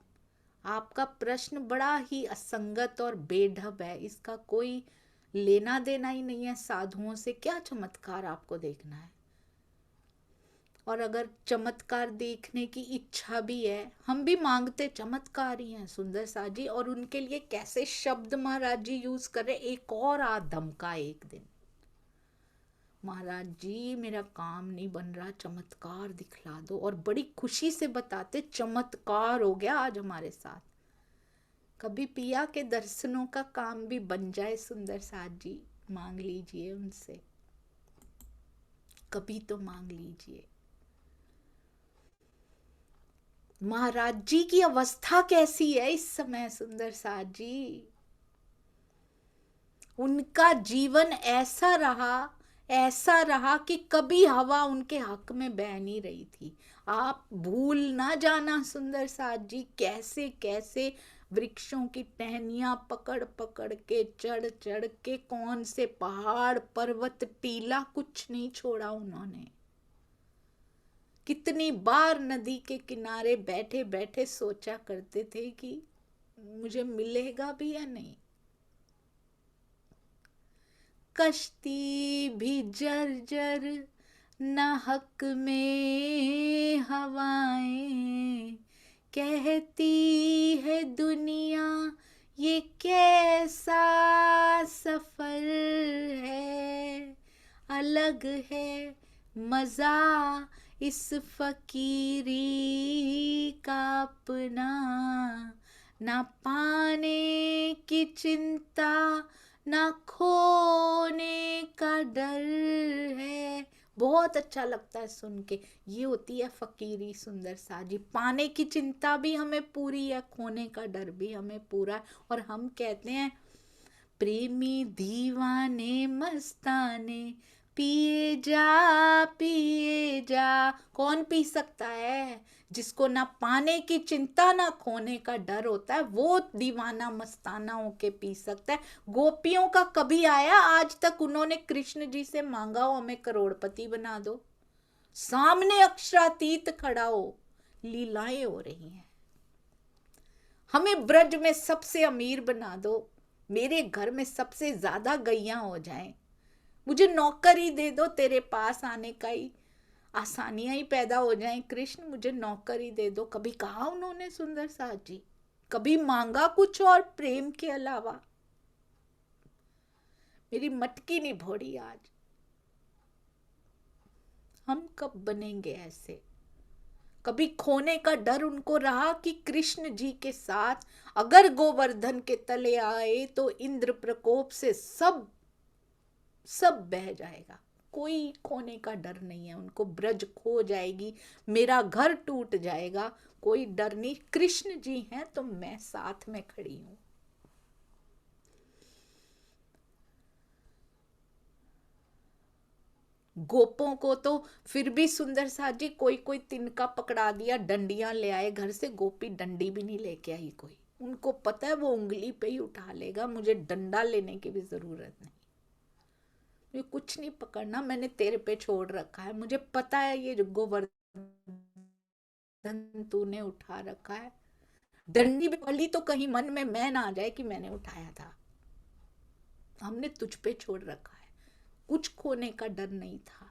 आपका प्रश्न बड़ा ही असंगत और बेढब है, इसका कोई लेना देना ही नहीं है साधुओं से। क्या चमत्कार आपको देखना है? और अगर चमत्कार देखने की इच्छा भी है, हम भी मांगते चमत्कार ही हैं सुंदर सा जी। और उनके लिए कैसे शब्द महाराज जी यूज कर रहे, एक और आ धमका एक दिन, महाराज जी मेरा काम नहीं बन रहा, चमत्कार दिखला दो। और बड़ी खुशी से बताते चमत्कार हो गया आज हमारे साथ। कभी पिया के दर्शनों का काम भी बन जाए सुंदर साथ जी, मांग लीजिए उनसे, कभी तो मांग लीजिए। महाराज जी की अवस्था कैसी है इस समय सुंदर साथ जी? उनका जीवन ऐसा रहा कि कभी हवा उनके हक में बह नहीं रही थी। आप भूल ना जाना सुंदर साथ जी, कैसे कैसे वृक्षों की टहनियां पकड़ पकड़ के, चढ़ चढ़ के, कौन से पहाड़ पर्वत टीला कुछ नहीं छोड़ा उन्होंने। कितनी बार नदी के किनारे बैठे बैठे सोचा करते थे कि मुझे मिलेगा भी या नहीं। कश्ती भी जर्जर न हक में हवाएं, कहती है दुनिया ये कैसा सफर है, अलग है मजा इस फकीरी का अपना, ना पाने की चिंता ना खोने का डर है। बहुत अच्छा लगता है सुन के, ये होती है फकीरी सुंदर साजी। पाने की चिंता भी हमें पूरी है, खोने का डर भी हमें पूरा है। और हम कहते हैं प्रेमी दीवाने मस्ताने पिए जा। कौन पी सकता है? जिसको ना पाने की चिंता ना खोने का डर होता है, वो दीवाना मस्ताना होके पी सकता है। गोपियों का कभी आया आज तक उन्होंने कृष्ण जी से मांगा हो हमें करोड़पति बना दो? सामने अक्षरातीत खड़ा हो, लीलाएं हो रही हैं, हमें ब्रज में सबसे अमीर बना दो, मेरे घर में सबसे ज्यादा गैया हो जाएं, मुझे नौकरी दे दो, तेरे पास आने का ही आसानियां ही पैदा हो जाएं। कृष्ण मुझे नौकरी दे दो, कभी कहा उन्होंने सुंदर साथ जी? कभी मांगा कुछ और प्रेम के अलावा? मेरी मटकी नहीं भोड़ी आज। हम कब बनेंगे ऐसे? कभी खोने का डर उनको रहा कि कृष्ण जी के साथ अगर गोवर्धन के तले आए तो इंद्र प्रकोप से सब बह जाएगा। कोई खोने का डर नहीं है उनको। ब्रज खो जाएगी, मेरा घर टूट जाएगा, कोई डर नहीं। कृष्ण जी हैं तो मैं साथ में खड़ी हूं। गोपों को तो फिर भी सुंदर साथ जी कोई तिनका पकड़ा दिया, डंडियां ले आए घर से, गोपी डंडी भी नहीं लेके आई कोई। उनको पता है वो उंगली पे ही उठा लेगा, मुझे डंडा लेने की भी जरूरत नहीं। ये कुछ नहीं पकड़ना, मैंने तेरे पे छोड़ रखा है, मुझे पता है ये गोवर्धन तूने उठा रखा है। डंडी वाली तो कहीं मन में मैं ना आ जाए कि मैंने उठाया था। हमने तुझ पे छोड़ रखा है, कुछ खोने का डर नहीं था।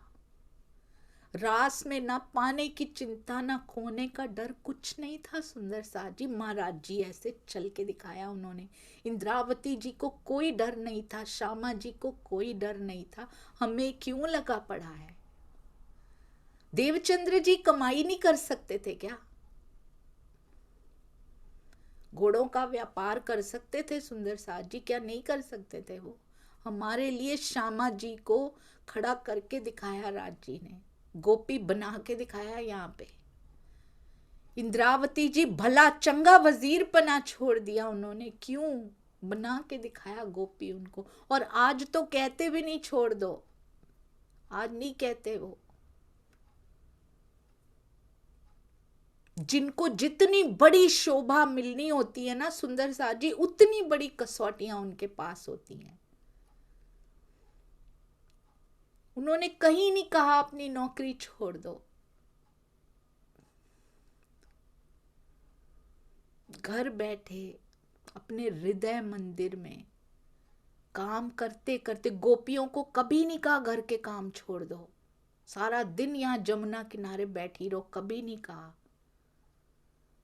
रास में ना पाने की चिंता, ना खोने का डर, कुछ नहीं था सुंदर साथ जी। महाराज जी ऐसे चल के दिखाया उन्होंने। इंद्रावती जी को कोई डर नहीं था, श्यामा जी को कोई डर नहीं था। हमें क्यों लगा पड़ा है? देवचंद्र जी कमाई नहीं कर सकते थे क्या? घोड़ों का व्यापार कर सकते थे सुंदर साथ जी, क्या नहीं कर सकते थे वो? हमारे लिए श्यामा जी को खड़ा करके दिखाया राज जी ने, गोपी बना के दिखाया यहाँ पे। इंद्रावती जी भला चंगा वजीर पना छोड़ दिया उन्होंने, क्यों? बना के दिखाया गोपी उनको। और आज तो कहते भी नहीं छोड़ दो, आज नहीं कहते वो। जिनको जितनी बड़ी शोभा मिलनी होती है ना सुंदर साथ जी, उतनी बड़ी कसौटियां उनके पास होती हैं। उन्होंने कहीं नहीं कहा अपनी नौकरी छोड़ दो। घर बैठे अपने हृदय मंदिर में काम करते करते, गोपियों को कभी नहीं कहा घर के काम छोड़ दो, सारा दिन यहां जमुना किनारे बैठी रहो, कभी नहीं कहा।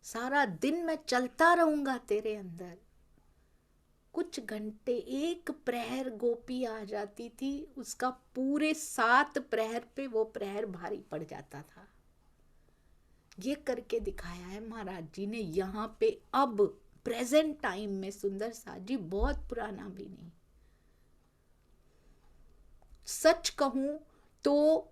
सारा दिन मैं चलता रहूंगा तेरे अंदर। कुछ घंटे, एक प्रहर गोपी आ जाती थी, उसका पूरे 7 प्रहर पे वो प्रहर भारी पड़ जाता था। ये करके दिखाया है महाराज जी ने यहाँ पे, अब प्रेजेंट टाइम में सुंदर साथ जी, बहुत पुराना भी नहीं। सच कहूं तो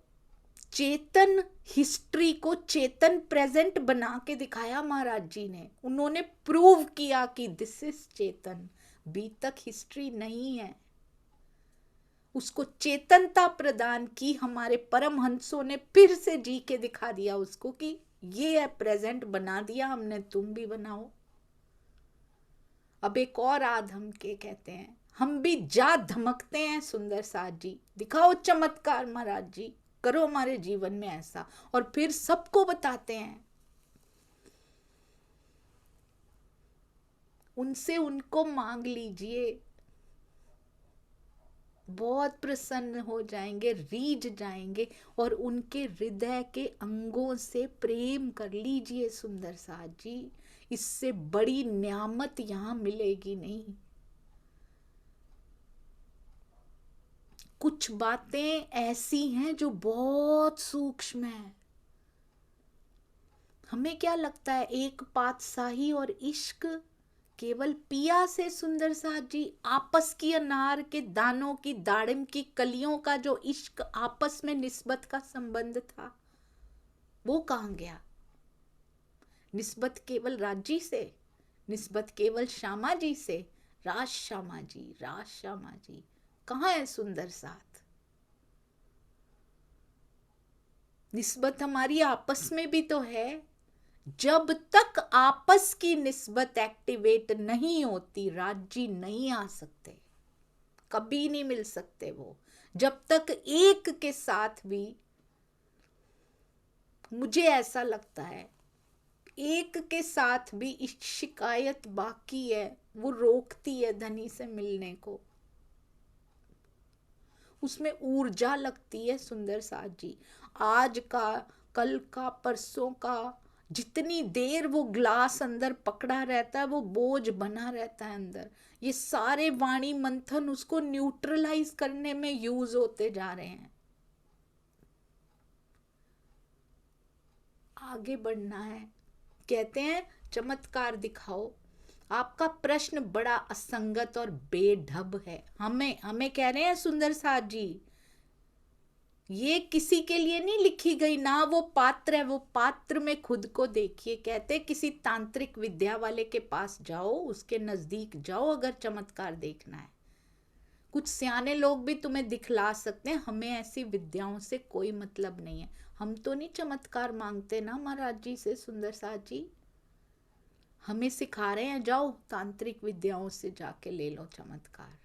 चेतन हिस्ट्री को चेतन प्रेजेंट बना के दिखाया महाराज जी ने। उन्होंने प्रूव किया कि दिस इज चेतन, बीतक हिस्ट्री नहीं है। उसको चेतनता प्रदान की हमारे परमहंसों ने, फिर से जी के दिखा दिया उसको कि ये है प्रेजेंट, बना दिया हमने, तुम भी बनाओ। अब एक और आध हम के कहते हैं, हम भी जा धमकते हैं सुंदर साथ जी, दिखाओ चमत्कार महाराज जी, करो हमारे जीवन में ऐसा, और फिर सबको बताते हैं। उनसे उनको मांग लीजिए, बहुत प्रसन्न हो जाएंगे, रीझ जाएंगे, और उनके हृदय के अंगों से प्रेम कर लीजिए सुंदर साथ जी। इससे बड़ी नियामत यहां मिलेगी नहीं। कुछ बातें ऐसी हैं जो बहुत सूक्ष्म है। हमें क्या लगता है एक पातशाही और इश्क केवल पिया से सुंदर साथ जी, आपस की अनार के दानों की, दाड़िम की कलियों का जो इश्क आपस में निस्बत का संबंध था, वो कहां गया? निस्बत केवल राजी से, निस्बत केवल श्यामा जी से, राज श्यामा जी, राज श्यामा जी, कहां है सुंदर साथ? निस्बत हमारी आपस में भी तो है। जब तक आपस की निस्बत एक्टिवेट नहीं होती, राज्य नहीं आ सकते, कभी नहीं मिल सकते वो। जब तक एक के साथ भी, मुझे ऐसा लगता है, एक के साथ भी शिकायत बाकी है, वो रोकती है धनी से मिलने को। उसमें ऊर्जा लगती है सुंदर साथ जी। आज का, कल का, परसों का, जितनी देर वो ग्लास अंदर पकड़ा रहता है वो बोझ बना रहता है अंदर। ये सारे वाणी मंथन उसको न्यूट्रलाइज करने में यूज होते जा रहे हैं। आगे बढ़ना है। कहते हैं चमत्कार दिखाओ। आपका प्रश्न बड़ा असंगत और बेढब है। हमें हमें कह रहे हैं सुंदर साथ जी, ये किसी के लिए नहीं लिखी गई ना, वो पात्र है, वो पात्र में खुद को देखिए। कहते किसी तांत्रिक विद्या वाले के पास जाओ, उसके नजदीक जाओ अगर चमत्कार देखना है। कुछ सियाने लोग भी तुम्हें दिखला सकते हैं, हमें ऐसी विद्याओं से कोई मतलब नहीं है। हम तो नहीं चमत्कार मांगते ना महाराज जी से सुंदर साथ जी। हमें सिखा रहे हैं जाओ तांत्रिक विद्याओं से जाके ले लो चमत्कार।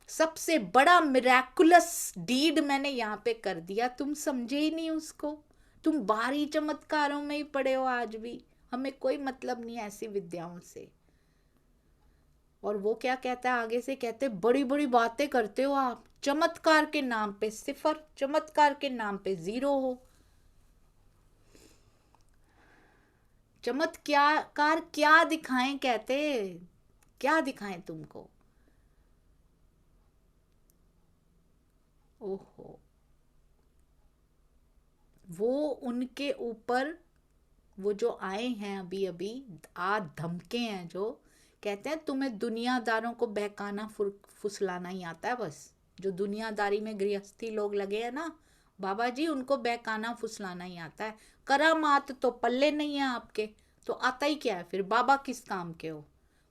सबसे बड़ा मिराकुलस डीड मैंने यहाँ पे कर दिया, तुम समझे ही नहीं उसको। तुम बाहरी चमत्कारों में ही पड़े हो आज भी। हमें कोई मतलब नहीं है ऐसी विद्याओं से। और वो क्या कहता है आगे से, कहते बड़ी बड़ी बातें करते हो आप, चमत्कार के नाम पे 0, चमत्कार के नाम पे 0 हो। चमत्कार क्या दिखाएं, कहते क्या दिखाएं तुमको। ओहो, वो उनके ऊपर वो जो आए हैं अभी अभी धमके हैं, जो कहते हैं तुम्हें दुनियादारों को बहकाना फुसलाना ही आता है बस। जो दुनियादारी में गृहस्थी लोग लगे हैं ना बाबा जी, उनको बहकाना फुसलाना ही आता है। करामात तो पल्ले नहीं है आपके, तो आता ही क्या है फिर। बाबा किस काम के हो?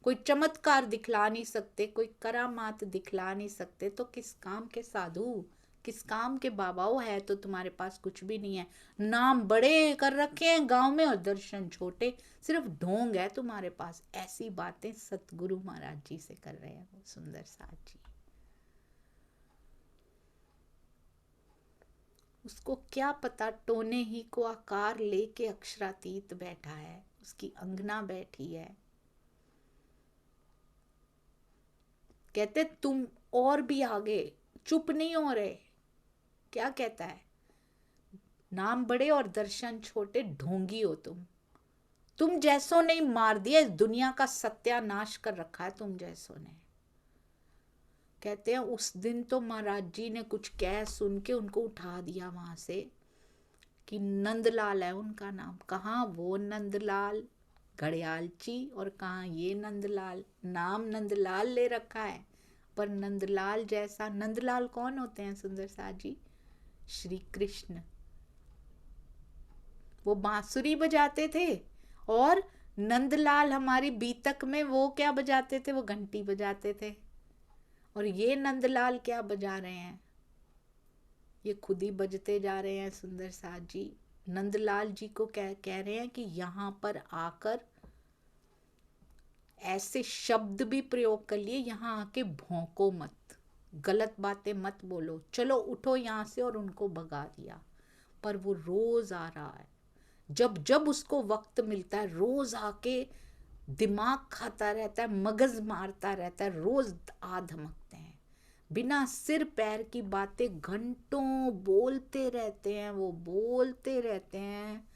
कोई चमत्कार दिखला नहीं सकते, कोई करामात दिखला नहीं सकते, तो किस काम के साधु, किस काम के बाबा हो? है तो तुम्हारे पास कुछ भी नहीं है। नाम बड़े कर रखे हैं गांव में और दर्शन छोटे, सिर्फ ढोंग है तुम्हारे पास। ऐसी बातें सतगुरु महाराज जी से कर रहे हैं वो सुंदर साथ जी। उसको क्या पता, टोने ही को आकार लेके अक्षरातीत बैठा है, उसकी अंगना बैठी है। कहते तुम और भी आगे, चुप नहीं हो रहे। क्या कहता है, नाम बड़े और दर्शन छोटे, ढोंगी हो तुम जैसों ने मार दिया, इस दुनिया का सत्यानाश कर रखा है तुम जैसों ने। कहते हैं उस दिन तो महाराज जी ने कुछ कह सुन के उनको उठा दिया वहां से, कि नंदलाल है उनका नाम। कहाँ वो नंदलाल घड़ियालची, और कहाँ ये नंदलाल। नाम नंदलाल ले रखा है, पर नंदलाल जैसा। नंदलाल कौन होते हैं सुंदर साथ जी? श्री कृष्ण। वो बांसुरी बजाते थे, और नंदलाल हमारी बीतक में वो क्या बजाते थे? वो घंटी बजाते थे। और ये नंदलाल क्या बजा रहे हैं? ये खुद ही बजते जा रहे हैं सुंदर साथ जी। नंदलाल जी को कह रहे हैं कि यहाँ पर आकर ऐसे शब्द भी प्रयोग कर लिए, यहाँ आके भौंको मत, गलत बातें मत बोलो, चलो उठो यहाँ से, और उनको भगा दिया। पर वो रोज आ रहा है, जब जब उसको वक्त मिलता है रोज आके दिमाग खाता रहता है, मगज मारता रहता है। रोज आ धमकते हैं, बिना सिर पैर की बातें घंटों बोलते रहते हैं, वो बोलते रहते हैं।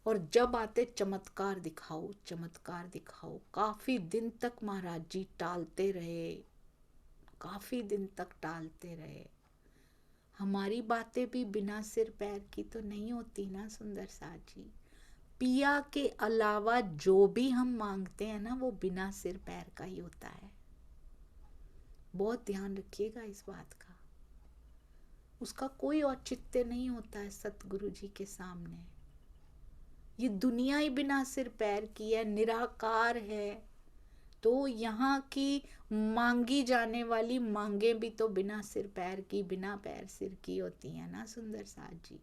और जब आते चमत्कार दिखाओ, चमत्कार दिखाओ। काफी दिन तक महाराज जी टालते रहे, काफी दिन तक टालते रहे। हमारी बातें भी बिना सिर पैर की तो नहीं होती ना सुंदर साथ जी। पिया के अलावा जो भी हम मांगते हैं ना, वो बिना सिर पैर का ही होता है। बहुत ध्यान रखिएगा इस बात का। उसका कोई औचित्य नहीं होता है सतगुरु जी के सामने। ये दुनिया ही बिना सिर पैर की है, निराकार है। तो यहाँ की मांगी जाने वाली मांगे भी तो बिना सिर पैर की, बिना पैर सिर की होती है ना सुंदर साथ जी।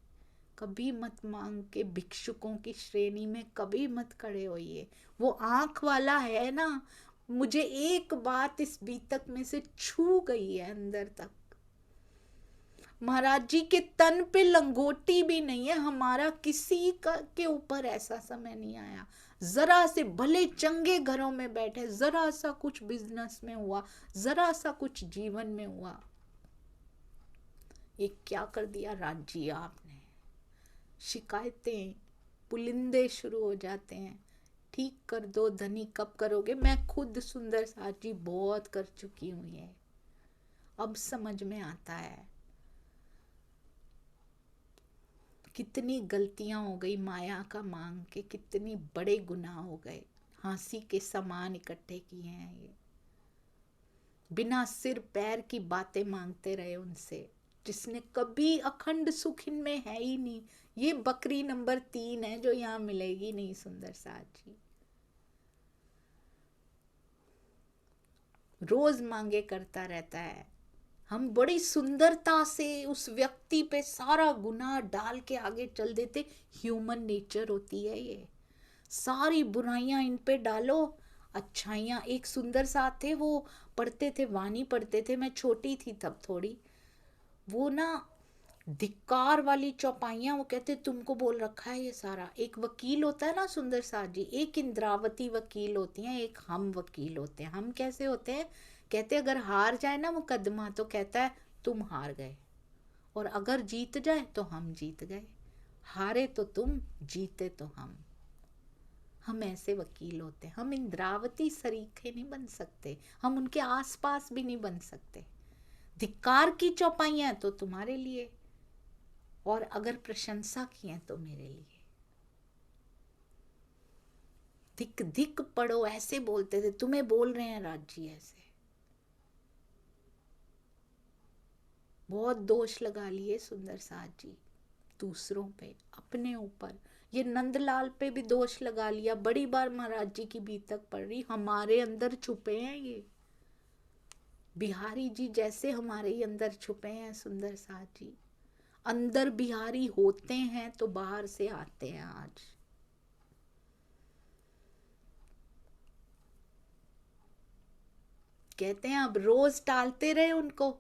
कभी मत मांग के भिक्षुकों की श्रेणी में कभी मत खड़े होइए। वो आंख वाला है ना, मुझे एक बात इस बीतक में से छू गई है अंदर तक। महाराज जी के तन पे लंगोटी भी नहीं है, हमारा किसी का के ऊपर ऐसा समय नहीं आया। जरा से, भले चंगे घरों में बैठे, जरा सा कुछ बिजनेस में हुआ, जरा सा कुछ जीवन में हुआ, ये क्या कर दिया राज्य आपने। शिकायतें, पुलिंदे शुरू हो जाते हैं, ठीक कर दो धनी, कब करोगे। मैं खुद सुंदर साजी बहुत कर चुकी हूँ ये, अब समझ में आता है कितनी गलतियां हो गई माया का मांग के, कितनी बड़े गुनाह हो गए, हांसी के सामान इकट्ठे किए हैं ये, बिना सिर पैर की बातें मांगते रहे उनसे, जिसने कभी अखंड सुख इनमें है ही नहीं। ये बकरी नंबर 3 है जो यहाँ मिलेगी नहीं सुंदर साथ जी। रोज मांगे करता रहता है। हम बड़ी सुंदरता से उस व्यक्ति पे सारा गुनाह डाल के आगे चल देते। ह्यूमन नेचर होती है ये, सारी बुराइयां इन पे डालो, अच्छाइयां। एक सुंदर साथ थे, वो पढ़ते थे, वाणी पढ़ते थे, मैं छोटी थी तब थोड़ी, वो ना धिक्कार वाली चौपाइयां, वो कहते तुमको बोल रखा है ये सारा। एक वकील होता है ना सुंदर साथ जी, एक इंद्रावती वकील होती हैं, एक हम वकील होते हैं। हम कैसे होते हैं, कहते अगर हार जाए ना मुकदमा तो कहता है तुम हार गए, और अगर जीत जाए तो हम जीत गए। हारे तो तुम, जीते तो हम ऐसे वकील होते हैं। हम इंद्रावती सरीखे नहीं बन सकते, हम उनके आसपास भी नहीं बन सकते। धिक्कार की चौपाइयां तो तुम्हारे लिए, और अगर प्रशंसा की है तो मेरे लिए। धिक धिक पढ़ो, ऐसे बोलते थे, तुम्हें बोल रहे हैं राज्य ऐसे। बहुत दोष लगा लिए सुंदर साथ जी दूसरों पे, अपने ऊपर। ये नंदलाल पे भी दोष लगा लिया, बड़ी बार महाराज जी की बीतक पड़ रही, हमारे अंदर छुपे हैं ये। बिहारी जी जैसे हमारे ही अंदर छुपे हैं सुंदर साथ जी। अंदर बिहारी होते हैं तो बाहर से आते हैं। आज कहते हैं अब रोज टालते रहे उनको,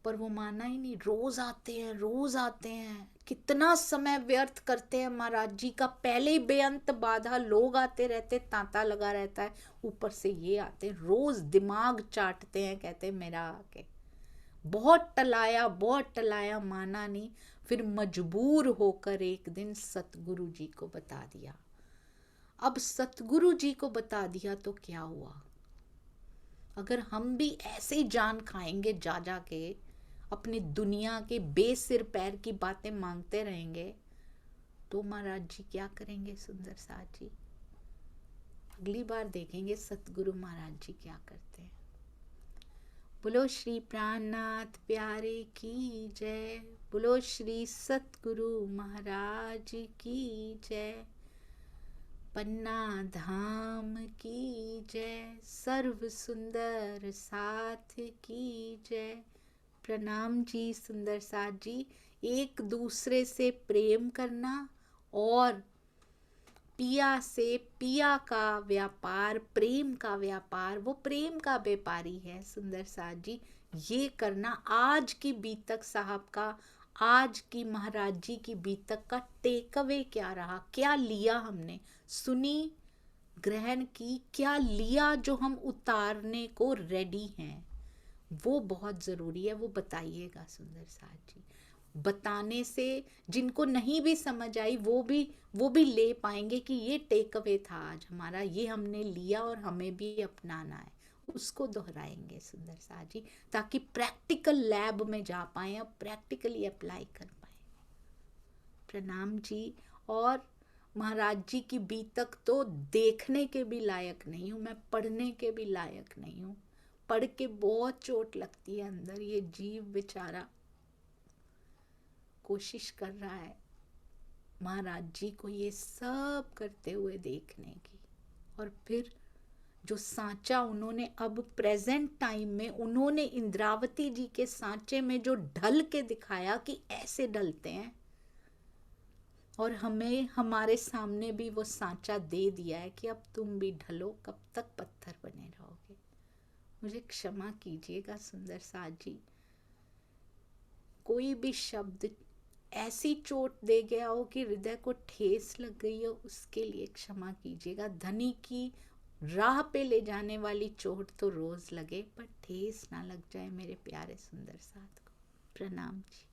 पर वो माना ही नहीं। रोज आते हैं, रोज आते हैं, कितना समय व्यर्थ करते हैं महाराज जी का। पहले ही बेअंत बाधा, लोग आते रहते, तांता लगा रहता है, ऊपर से ये आते हैं, रोज दिमाग चाटते हैं। कहते हैं मेरा आके बहुत टलाया, बहुत टलाया, माना नहीं। फिर मजबूर होकर एक दिन सतगुरु जी को बता दिया। अब सतगुरु जी को बता दिया तो क्या हुआ। अगर हम भी ऐसे ही जान खाएंगे जा जा के, अपनी दुनिया के बेसिर पैर की बातें मांगते रहेंगे, तो महाराज जी क्या करेंगे सुंदर साथ जी। अगली बार देखेंगे सतगुरु महाराज जी क्या करते हैं। बोलो श्री प्राणनाथ प्यारे की जय, बोलो श्री सतगुरु महाराज की जय, पन्ना धाम की जय, सर्व सुंदर साथ की जय। प्रणाम जी सुंदर साथ जी। एक दूसरे से प्रेम करना और पिया से, पिया का व्यापार, प्रेम का व्यापार, वो प्रेम का व्यापारी है सुंदर साथ जी, ये करना। आज की बीतक साहब का, आज की महाराज जी की बीतक का टेक अवे क्या रहा, क्या लिया हमने, सुनी, ग्रहण की, क्या लिया जो हम उतारने को रेडी हैं, वो बहुत ज़रूरी है। वो बताइएगा सुंदर साथ जी। बताने से जिनको नहीं भी समझ आई वो भी ले पाएंगे कि ये टेक अवे था आज हमारा, ये हमने लिया और हमें भी अपनाना है। उसको दोहराएंगे सुंदर साथ जी, ताकि प्रैक्टिकल लैब में जा पाए, अब प्रैक्टिकली अप्लाई कर पाए। प्रणाम जी। और महाराज जी की बीतक तो देखने के भी लायक नहीं हूँ मैं, पढ़ने के भी लायक नहीं हूँ। पढ़ के बहुत चोट लगती है अंदर। ये जीव बेचारा कोशिश कर रहा है महाराज जी को ये सब करते हुए देखने की, और फिर जो सांचा उन्होंने अब प्रेजेंट टाइम में, उन्होंने इंद्रावती जी के सांचे में जो ढल के दिखाया कि ऐसे ढलते हैं, और हमें हमारे सामने भी वो सांचा दे दिया है कि अब तुम भी ढलो, कब तक पत्थर बने रहोगे। मुझे क्षमा कीजिएगा सुंदर साथ जी, कोई भी शब्द ऐसी चोट दे गया हो कि हृदय को ठेस लग गई हो, उसके लिए क्षमा कीजिएगा। धनी की राह पे ले जाने वाली चोट तो रोज लगे, पर ठेस ना लग जाए मेरे प्यारे सुंदर साथ को। प्रणाम जी।